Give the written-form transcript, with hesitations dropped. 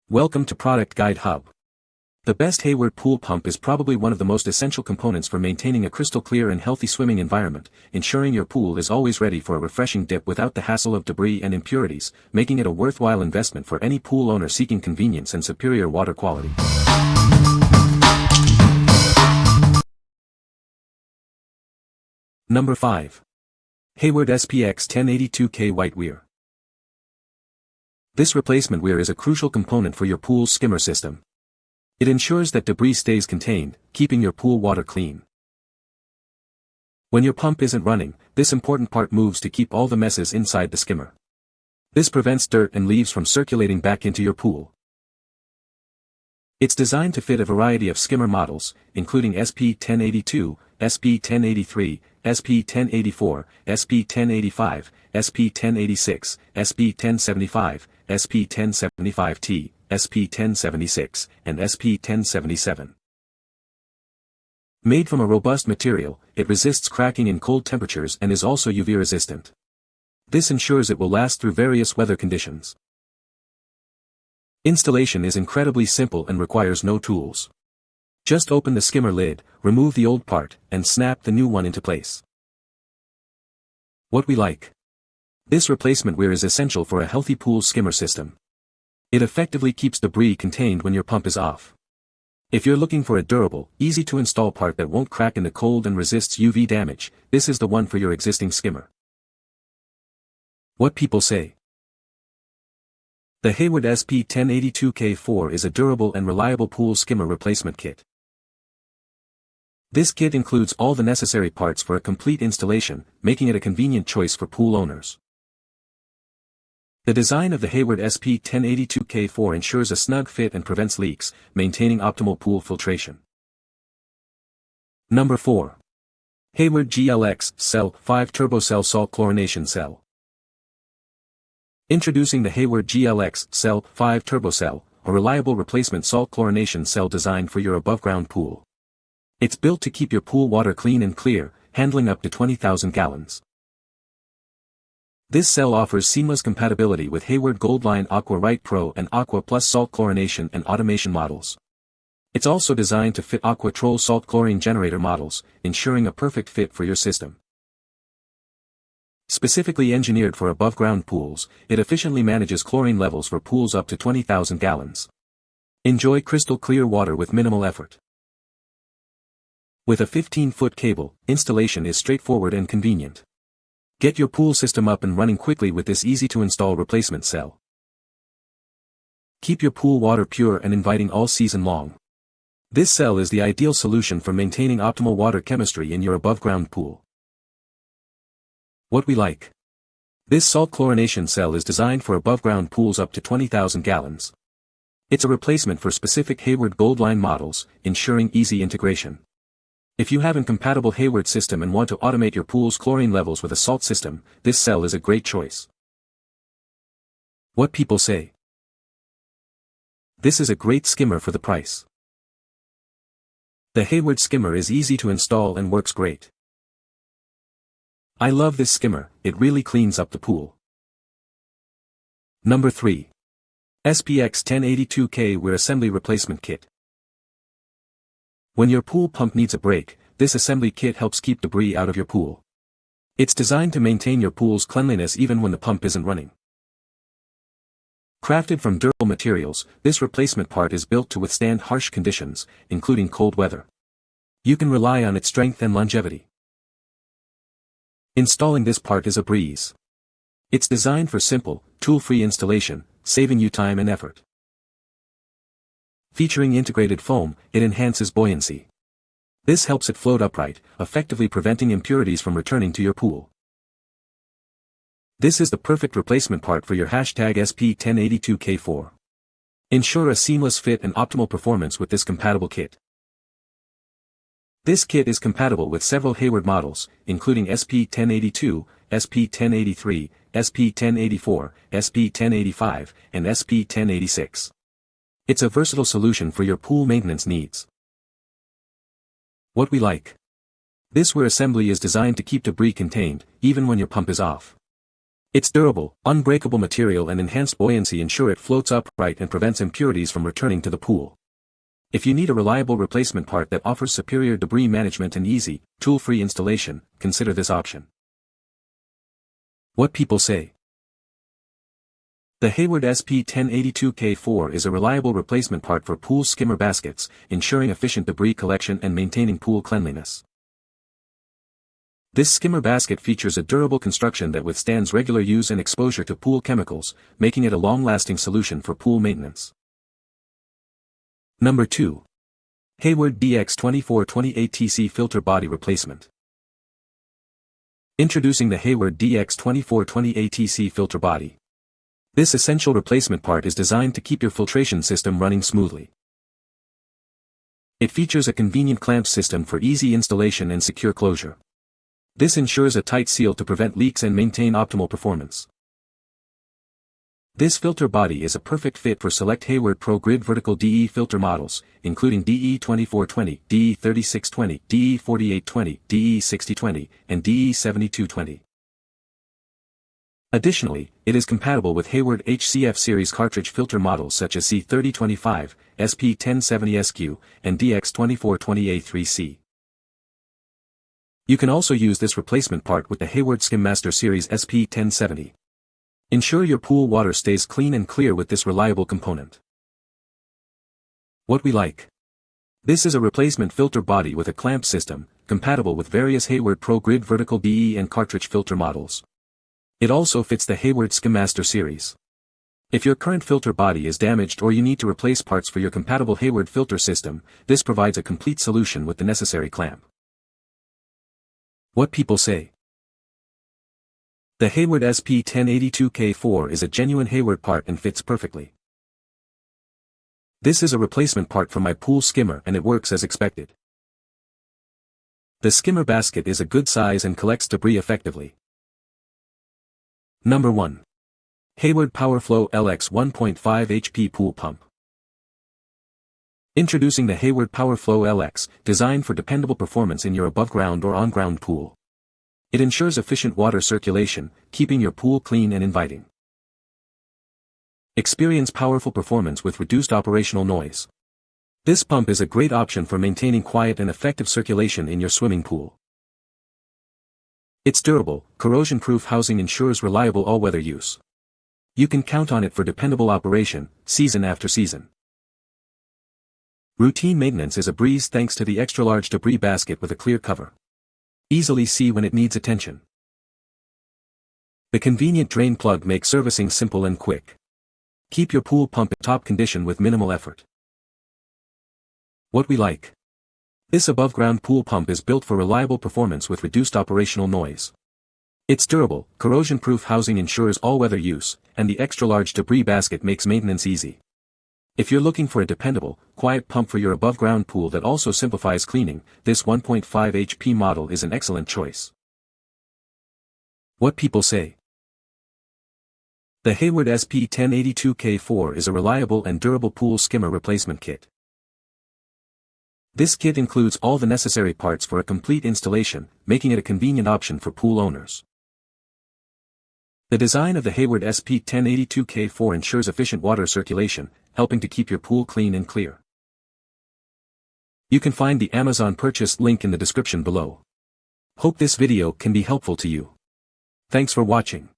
Welcome to Product Guide Hub. The best Hayward pool pump is probably one of the most essential components for maintaining a crystal clear and healthy swimming environment, ensuring your pool is always ready for a refreshing dip without the hassle of debris and impurities, making it a worthwhile investment for any pool owner seeking convenience and superior water quality. Number 5. Hayward SPX 1082K White Weir. This replacement weir is a crucial component for your pool's skimmer system. It ensures that debris stays contained, keeping your pool water clean. When your pump isn't running, this important part moves to keep all the messes inside the skimmer. This prevents dirt and leaves from circulating back into your pool. It's designed to fit a variety of skimmer models, including SP1082, SP1083, SP1084, SP1085, SP1086, SP1075, SP1075T, SP1076, and SP1077. Made from a robust material, it resists cracking in cold temperatures and is also UV resistant. This ensures it will last through various weather conditions. Installation is incredibly simple and requires no tools. Just open the skimmer lid, remove the old part, and snap the new one into place. What we like. This replacement weir is essential for a healthy pool skimmer system. It effectively keeps debris contained when your pump is off. If you're looking for a durable, easy-to-install part that won't crack in the cold and resists UV damage, this is the one for your existing skimmer. What people say. The Hayward SP1082K4 is a durable and reliable pool skimmer replacement kit. This kit includes all the necessary parts for a complete installation, making it a convenient choice for pool owners. The design of the Hayward SP1082K4 ensures a snug fit and prevents leaks, maintaining optimal pool filtration. Number 4. Hayward GLX Cell 5 TurboCell Salt Chlorination Cell. Introducing the Hayward GLX Cell 5 TurboCell, a reliable replacement salt chlorination cell designed for your above-ground pool. It's built to keep your pool water clean and clear, handling up to 20,000 gallons. This cell offers seamless compatibility with Hayward Goldline Aqua Rite Pro and Aqua Plus salt chlorination and automation models. It's also designed to fit AquaTrol salt chlorine generator models, ensuring a perfect fit for your system. Specifically engineered for above-ground pools, it efficiently manages chlorine levels for pools up to 20,000 gallons. Enjoy crystal clear water with minimal effort. With a 15-foot cable, installation is straightforward and convenient. Get your pool system up and running quickly with this easy-to-install replacement cell. Keep your pool water pure and inviting all season long. This cell is the ideal solution for maintaining optimal water chemistry in your above-ground pool. What we like. This salt chlorination cell is designed for above-ground pools up to 20,000 gallons. It's a replacement for specific Hayward Goldline models, ensuring easy integration. If you have a compatible Hayward system and want to automate your pool's chlorine levels with a salt system, this cell is a great choice. What people say. This is a great skimmer for the price. The Hayward skimmer is easy to install and works great. I love this skimmer, it really cleans up the pool. Number 3. SPX 1082K Weir Assembly Replacement Kit. When your pool pump needs a break, this assembly kit helps keep debris out of your pool. It's designed to maintain your pool's cleanliness even when the pump isn't running. Crafted from durable materials, this replacement part is built to withstand harsh conditions, including cold weather. You can rely on its strength and longevity. Installing this part is a breeze. It's designed for simple, tool-free installation, saving you time and effort. Featuring integrated foam, it enhances buoyancy. This helps it float upright, effectively preventing impurities from returning to your pool. This is the perfect replacement part for your #SP1082K4. Ensure a seamless fit and optimal performance with this compatible kit. This kit is compatible with several Hayward models, including SP1082, SP1083, SP1084, SP1085, and SP1086. It's a versatile solution for your pool maintenance needs. What we like. This weir assembly is designed to keep debris contained, even when your pump is off. Its durable, unbreakable material and enhanced buoyancy ensure it floats upright and prevents impurities from returning to the pool. If you need a reliable replacement part that offers superior debris management and easy, tool-free installation, consider this option. What people say. The Hayward SP1082K4 is a reliable replacement part for pool skimmer baskets, ensuring efficient debris collection and maintaining pool cleanliness. This skimmer basket features a durable construction that withstands regular use and exposure to pool chemicals, making it a long-lasting solution for pool maintenance. Number 2. Hayward DX2420ATC Filter Body Replacement. Introducing the Hayward DX2420ATC Filter Body. This essential replacement part is designed to keep your filtration system running smoothly. It features a convenient clamp system for easy installation and secure closure. This ensures a tight seal to prevent leaks and maintain optimal performance. This filter body is a perfect fit for select Hayward Pro Grid vertical DE filter models, including DE2420, DE3620, DE4820, DE6020, and DE7220. Additionally, it is compatible with Hayward HCF series cartridge filter models such as C3025, SP1070SQ, and DX2420A3C. You can also use this replacement part with the Hayward SkimMaster series SP1070. Ensure your pool water stays clean and clear with this reliable component. What we like. This is a replacement filter body with a clamp system, compatible with various Hayward Pro Grid vertical DE and cartridge filter models. It also fits the Hayward SkimMaster series. If your current filter body is damaged or you need to replace parts for your compatible Hayward filter system, this provides a complete solution with the necessary clamp. What people say. The Hayward SP1082K4 is a genuine Hayward part and fits perfectly. This is a replacement part for my pool skimmer and it works as expected. The skimmer basket is a good size and collects debris effectively. Number 1. Hayward PowerFlo LX 1.5 HP Pool Pump. Introducing the Hayward PowerFlo LX, designed for dependable performance in your above-ground or on-ground pool. It ensures efficient water circulation, keeping your pool clean and inviting. Experience powerful performance with reduced operational noise. This pump is a great option for maintaining quiet and effective circulation in your swimming pool. Its durable, corrosion-proof housing ensures reliable all-weather use. You can count on it for dependable operation, season after season. Routine maintenance is a breeze thanks to the extra-large debris basket with a clear cover. Easily see when it needs attention. The convenient drain plug makes servicing simple and quick. Keep your pool pump in top condition with minimal effort. What we like. This above-ground pool pump is built for reliable performance with reduced operational noise. Its durable, corrosion-proof housing ensures all-weather use, and the extra-large debris basket makes maintenance easy. If you're looking for a dependable, quiet pump for your above-ground pool that also simplifies cleaning, this 1.5 HP model is an excellent choice. What people say. The Hayward SP1082K4 is a reliable and durable pool skimmer replacement kit. This kit includes all the necessary parts for a complete installation, making it a convenient option for pool owners. The design of the Hayward SP1082K4 ensures efficient water circulation, helping to keep your pool clean and clear. You can find the Amazon purchase link in the description below. Hope this video can be helpful to you. Thanks for watching.